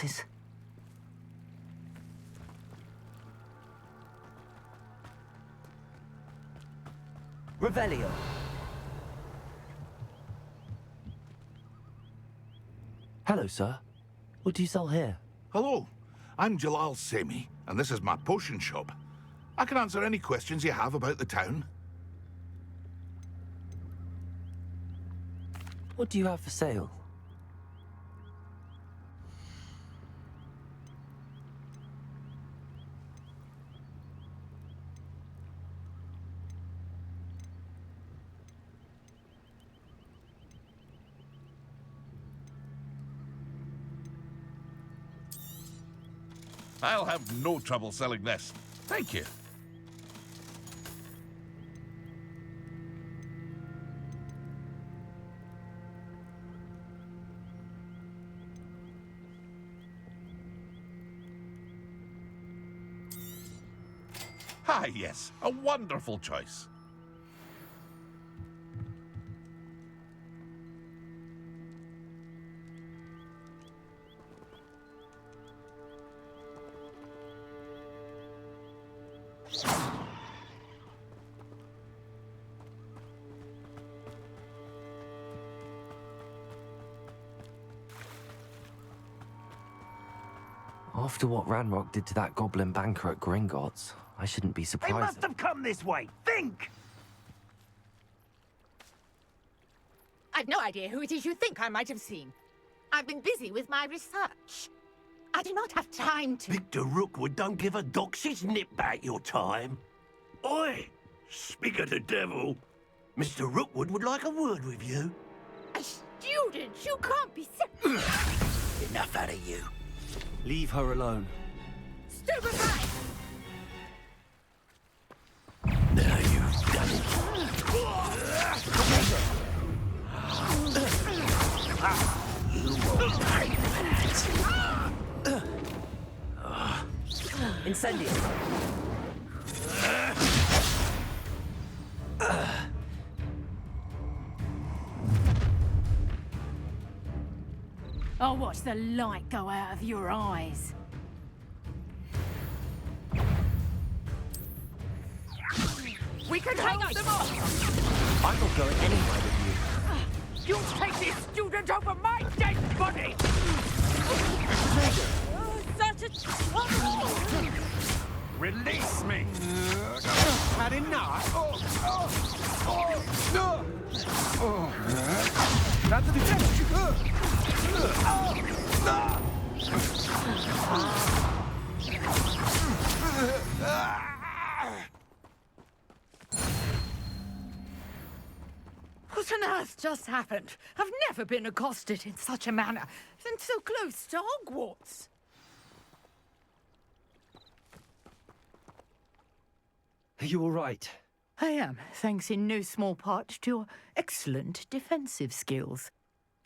This. Revelio. Hello, sir. What do you sell here? Hello, I'm Jalal Semi, and this is my potion shop. I can answer any questions you have about the town. What do you have for sale? I'll have no trouble selling this. Thank you. Ah, yes, a wonderful choice. After what Ranrock did to that goblin banker at Gringotts, I shouldn't be surprised. They must have come this way. Think! I've no idea who it is you think I might have seen. I've been busy with my research. I do not have time to... Victor Rookwood don't give a doxy's nip back your time. Oi! Speak of the devil. Mr. Rookwood would like a word with you. A student? You can't be so... Enough out of you. Leave her alone. Stupefy! Now you've done it. You won't pay for that. Incendio. I'll watch the light go out of your eyes. We can hold them off! I'm not going anywhere with You take this student over my dead body! Such a trouble! Release me! Had enough? Not to the What on earth just happened? I've never been accosted in such a manner, and so close to Hogwarts. Are you all right? I am, thanks in no small part to your excellent defensive skills.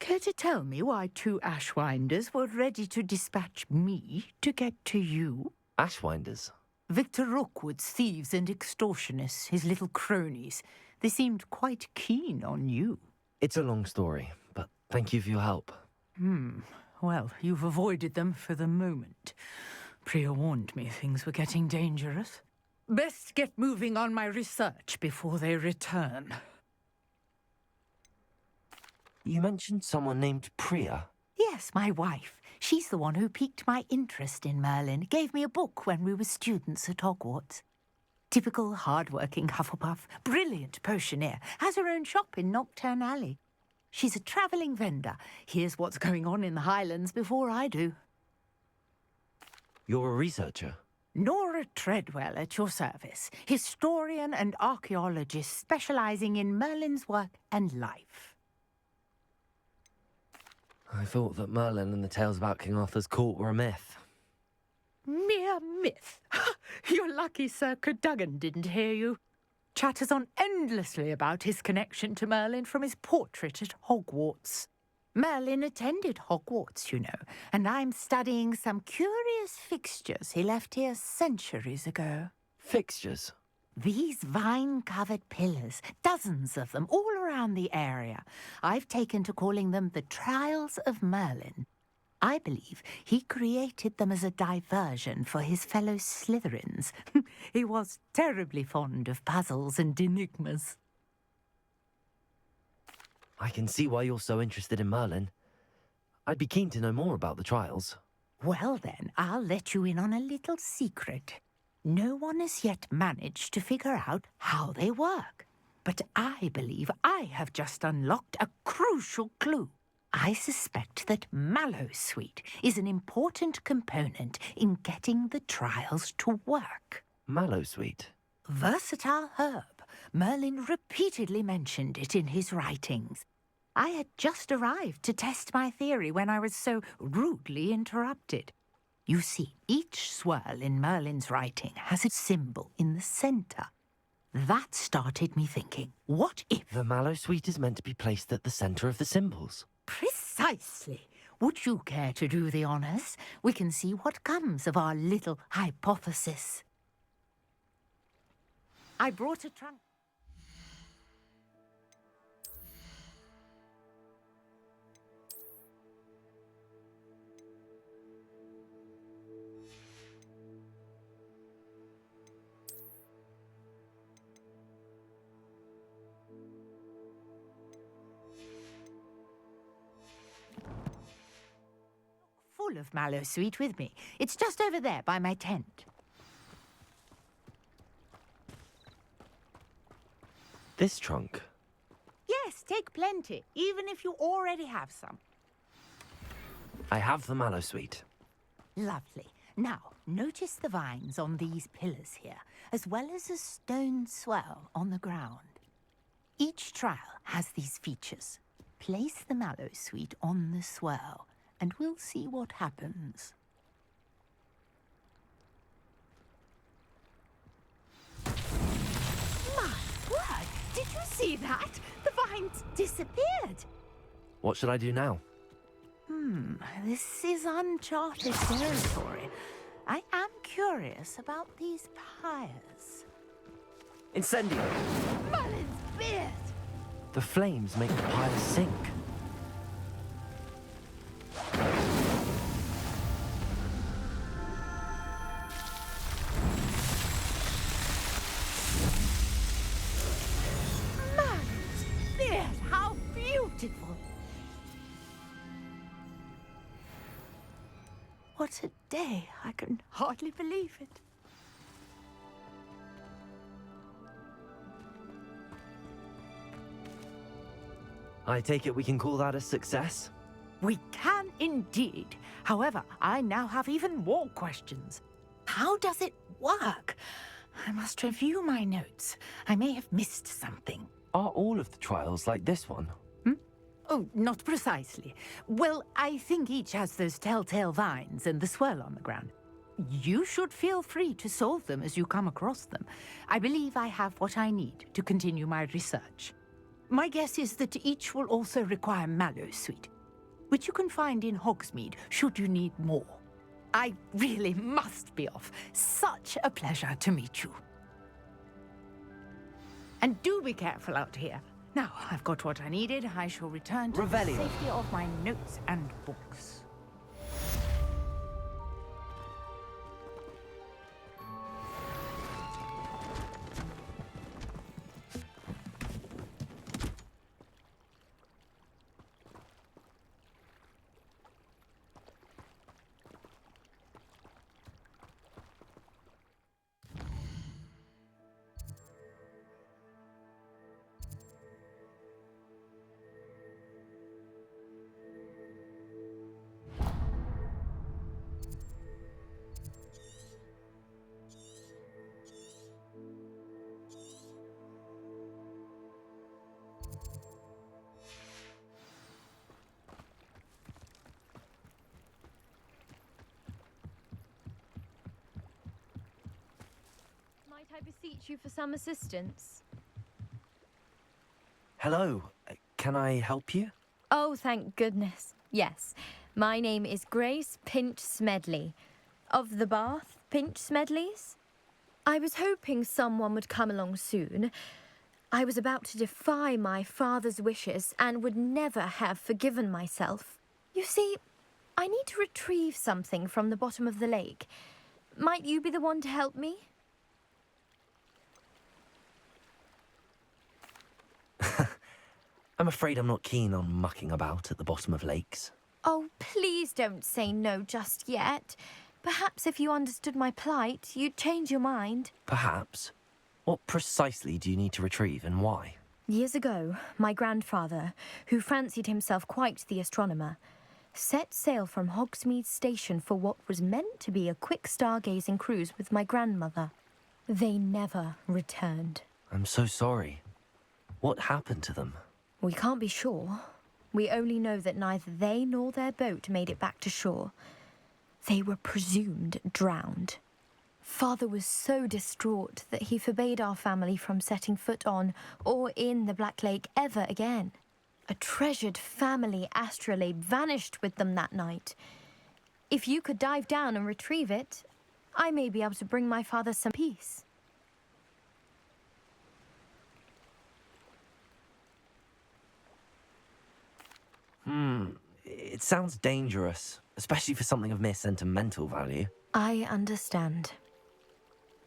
Care to tell me why two Ashwinders were ready to dispatch me to get to you? Ashwinders? Victor Rookwood's thieves and extortionists, his little cronies. They seemed quite keen on you. It's a long story, but thank you for your help. Well, you've avoided them for the moment. Priya warned me things were getting dangerous. Best get moving on my research before they return. You mentioned someone named Priya. Yes, my wife. She's the one who piqued my interest in Merlin. Gave me a book when we were students at Hogwarts. Typical hard-working Hufflepuff, brilliant potioneer, has her own shop in Knockturn Alley. She's a travelling vendor. Hears what's going on in the Highlands before I do. You're a researcher? Nora Treadwell at your service, historian and archaeologist specialising in Merlin's work and life. I thought that Merlin and the tales about King Arthur's court were a myth. Mere myth. You're lucky Sir Cadogan didn't hear you. Chatters on endlessly about his connection to Merlin from his portrait at Hogwarts. Merlin attended Hogwarts, you know, and I'm studying some curious fixtures he left here centuries ago. Fixtures? These vine-covered pillars, dozens of them, all around the area. I've taken to calling them the Trials of Merlin. I believe he created them as a diversion for his fellow Slytherins. He was terribly fond of puzzles and enigmas. I can see why you're so interested in Merlin. I'd be keen to know more about the trials. Well then, I'll let you in on a little secret. No one has yet managed to figure out how they work. But I believe I have just unlocked a crucial clue. I suspect that Mallowsweet is an important component in getting the trials to work. Mallowsweet? Versatile herb. Merlin repeatedly mentioned it in his writings. I had just arrived to test my theory when I was so rudely interrupted. You see, each swirl in Merlin's writing has a symbol in the centre. That started me thinking, what if... The Mallowsweet is meant to be placed at the centre of the symbols. Precisely. Would you care to do the honours? We can see what comes of our little hypothesis. I brought a trunk. Full of Mallowsweet with me. It's just over there by my tent. This trunk? Yes, take plenty, even if you already have some. I have the Mallowsweet. Lovely. Now, notice the vines on these pillars here, as well as a stone swell on the ground. Each trial has these features. Place the Mallowsweet on the swell, and we'll see what happens. My word! Did you see that? The vines disappeared. What should I do now? This is uncharted territory. I am curious about these pyres. Incendio! Merlin's beard! The flames make the pyre sink. Merlin's beard! How beautiful! What a day! I can hardly believe it. I take it we can call that a success? We can indeed. However, I now have even more questions. How does it work? I must review my notes. I may have missed something. Are all of the trials like this one? Oh, not precisely. Well, I think each has those telltale vines and the swirl on the ground. You should feel free to solve them as you come across them. I believe I have what I need to continue my research. My guess is that each will also require Mallowsweet, which you can find in Hogsmeade should you need more. I really must be off. Such a pleasure to meet you. And do be careful out here. Now, I've got what I needed. I shall return to the safety of my notes and books. Might I beseech you for some assistance? Hello. Can I help you? Oh, thank goodness. Yes. My name is Grace Pinch Smedley, of the Bath Pinch Smedleys. I was hoping someone would come along soon. I was about to defy my father's wishes and would never have forgiven myself. You see, I need to retrieve something from the bottom of the lake. Might you be the one to help me? I'm afraid I'm not keen on mucking about at the bottom of lakes. Oh, please don't say no just yet. Perhaps if you understood my plight, you'd change your mind. Perhaps. What precisely do you need to retrieve and why? Years ago, my grandfather, who fancied himself quite the astronomer, set sail from Hogsmeade station for what was meant to be a quick stargazing cruise with my grandmother. They never returned. I'm so sorry. What happened to them? We can't be sure. We only know that neither they nor their boat made it back to shore. They were presumed drowned. Father was so distraught that he forbade our family from setting foot on or in the Black Lake ever again. A treasured family astrolabe vanished with them that night. If you could dive down and retrieve it, I may be able to bring my father some peace. It sounds dangerous, especially for something of mere sentimental value. I understand.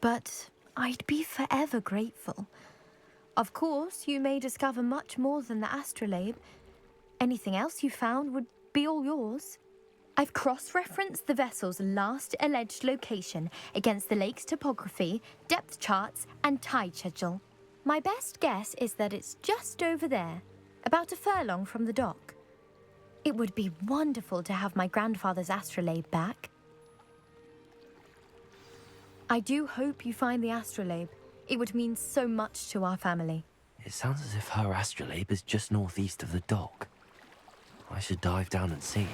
But I'd be forever grateful. Of course, you may discover much more than the astrolabe. Anything else you found would be all yours. I've cross-referenced the vessel's last alleged location against the lake's topography, depth charts, and tide schedule. My best guess is that it's just over there, about a furlong from the dock. It would be wonderful to have my grandfather's astrolabe back. I do hope you find the astrolabe. It would mean so much to our family. It sounds as if her astrolabe is just northeast of the dock. I should dive down and see.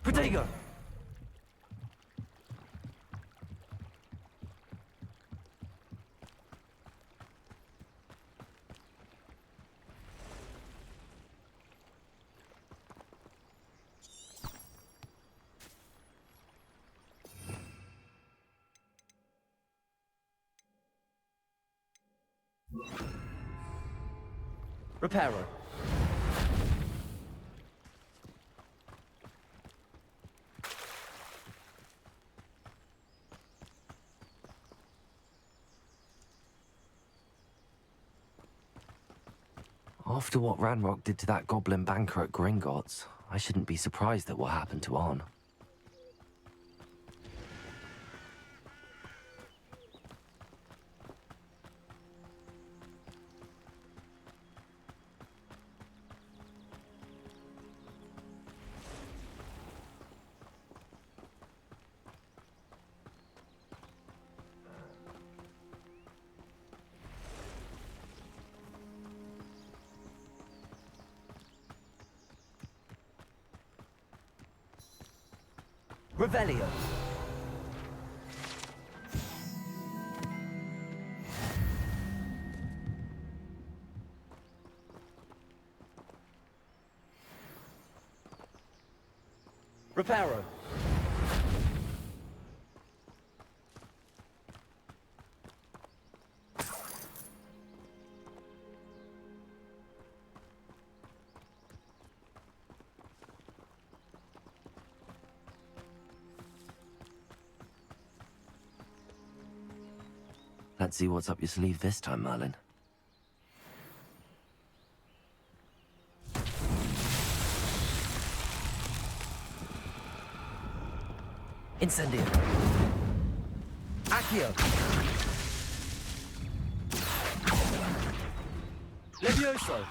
Protego! Reparo. After what Ranrock did to that goblin banker at Gringotts, I shouldn't be surprised at what happened to Arn. Revelio. Reparo. Let's see what's up your sleeve this time, Merlin. Incendio. Accio. Levioso.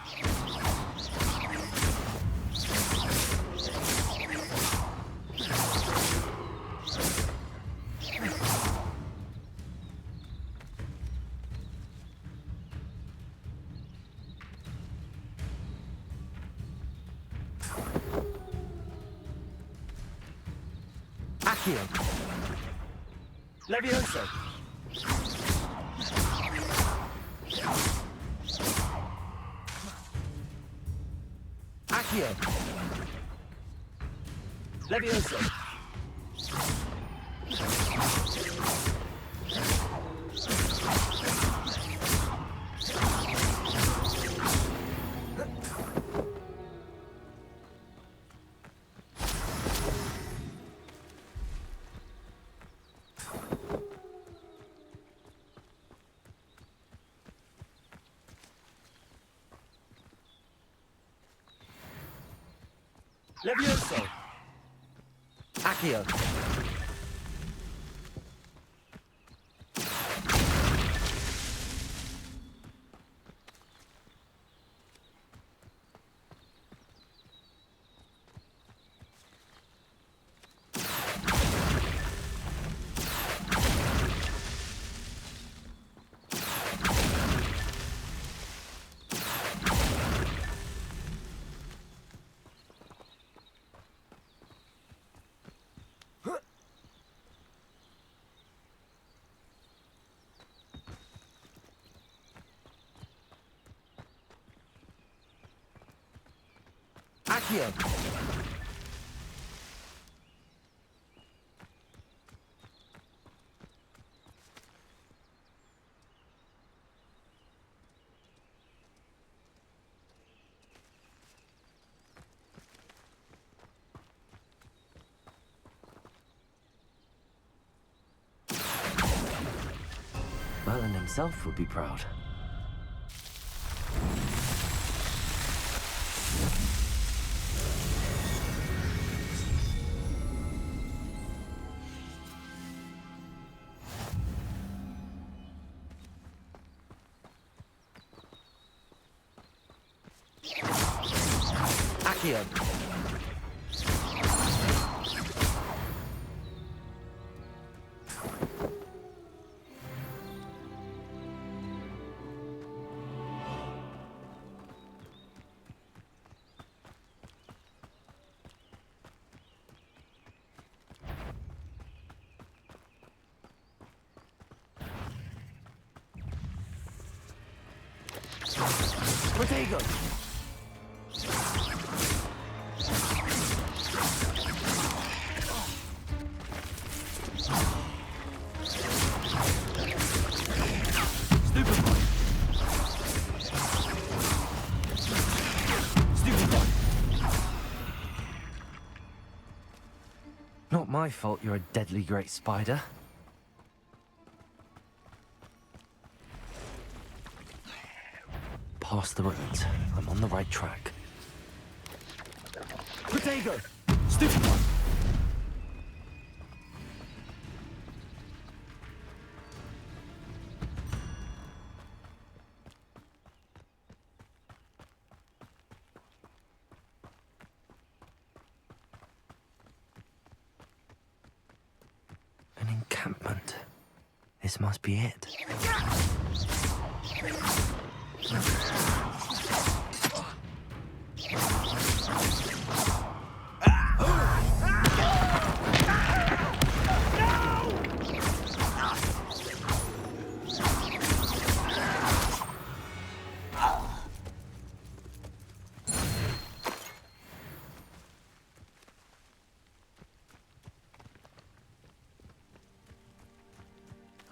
Accio. Levioso. Accio. Levioso. Levioso. Accio. Accio. Merlin himself would be proud. Accio. Protego. Not my fault you're a deadly great spider. Past the ruins. I'm on the right track. Protego! Stupid one! An encampment. This must be it.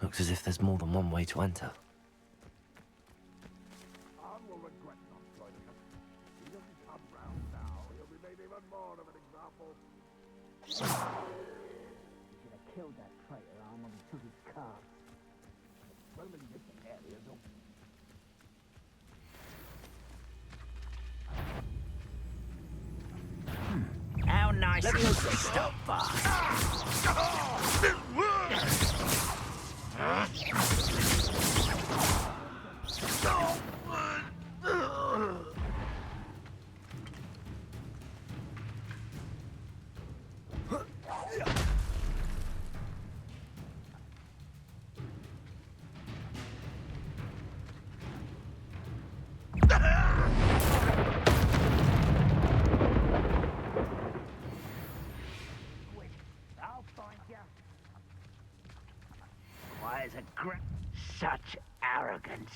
Looks as if there's more than one way to enter. Anne will regret not joining us. He doesn't come round now. He'll be made even more of an example. He should have killed that traitor arm when he took his car. Well, Stop fast. I'll find you. Why is such arrogance?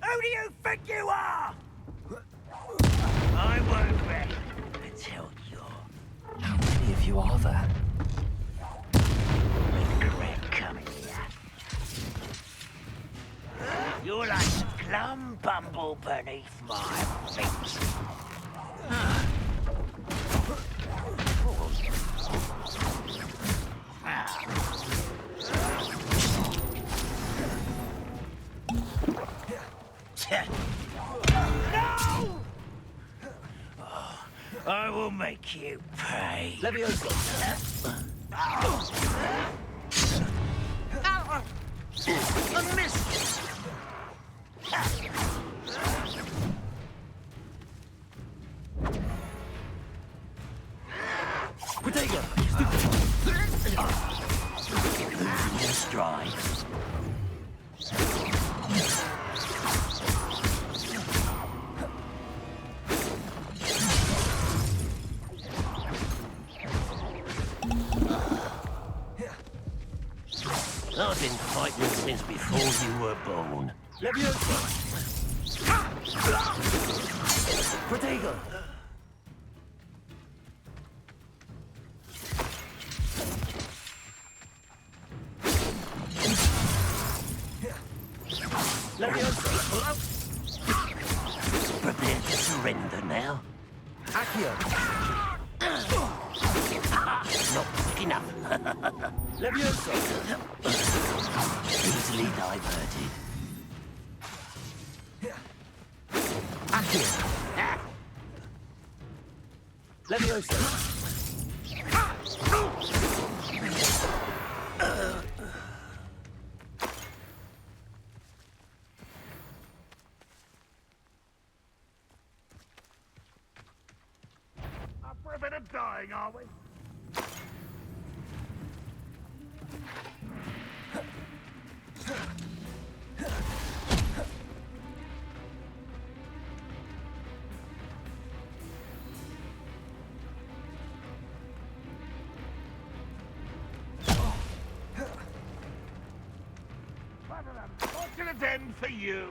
Who do you think you are? I won't rest until you're How many of you are there? regret coming here. You're like a glum bumble beneath my feet. No! I will make you pay. I missed. Losing your stride. I've been fighting since before you were born. Protego! Prepare to surrender now. Not quick enough. Easily diverted. Up for a bit of dying, are we? What an unfortunate end for you.